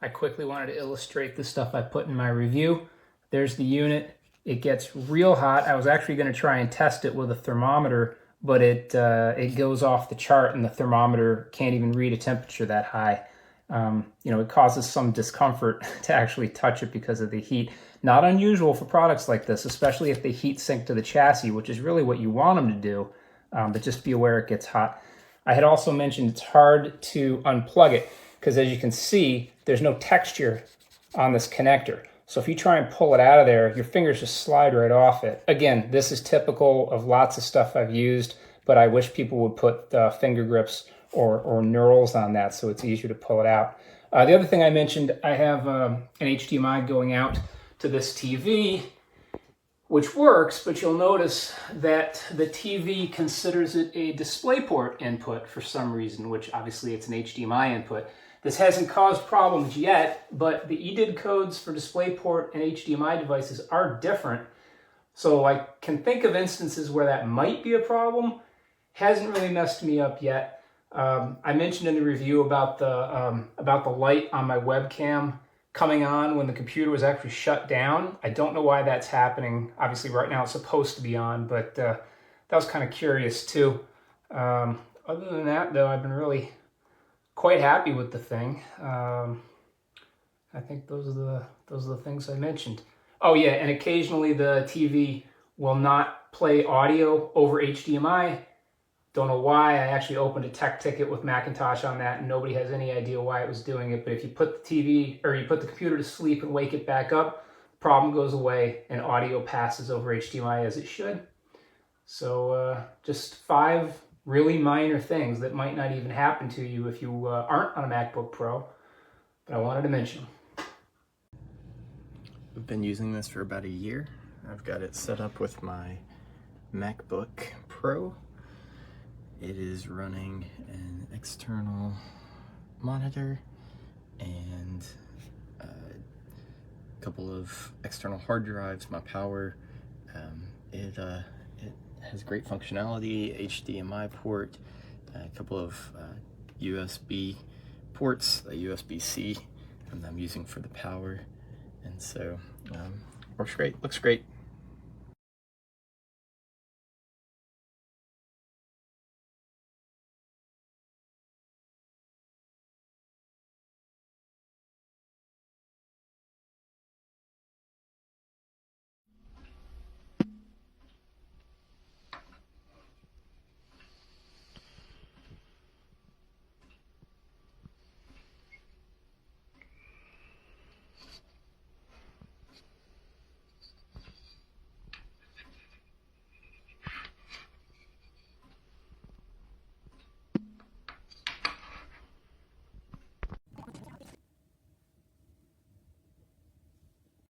I quickly wanted to illustrate the stuff I put in my review. There's the unit. It gets real hot. I was actually going to try and test it with a thermometer, but it goes off the chart and the thermometer can't even read a temperature that high. It causes some discomfort to actually touch it because of the heat. Not unusual for products like this, especially if they heat sink to the chassis, which is really what you want them to do, but just be aware it gets hot. I had also mentioned it's hard to unplug it because, as you can see, there's no texture on this connector. So if you try and pull it out of there, your fingers just slide right off it. Again, this is typical of lots of stuff I've used, but I wish people would put finger grips or knurls on that so it's easier to pull it out. The other thing I mentioned, I have an HDMI going out to this TV, which works, but you'll notice that the TV considers it a DisplayPort input for some reason, which obviously it's an HDMI input. This hasn't caused problems yet, but the EDID codes for DisplayPort and HDMI devices are different. So I can think of instances where that might be a problem. Hasn't really messed me up yet. I mentioned in the review about the light on my webcam coming on when the computer was actually shut down. I don't know why that's happening. Obviously right now it's supposed to be on, but that was kind of curious too. Other than that though, I've been really quite happy with the thing. I think those are the things I mentioned. Oh yeah, and occasionally the TV will not play audio over HDMI. Don't know why. I actually opened a tech ticket with Macintosh on that, and nobody has any idea why it was doing it. But if you put the TV or you put the computer to sleep and wake it back up, the problem goes away and audio passes over HDMI as it should. So just 5 really minor things that might not even happen to you if you aren't on a MacBook Pro, but I wanted to mention them. I've been using this for about a year. I've got it set up with my MacBook Pro. It is running an external monitor and a couple of external hard drives, my power. It has great functionality, HDMI port, a couple of USB ports, a USB-C, and I'm using for the power. And so, works great, looks great.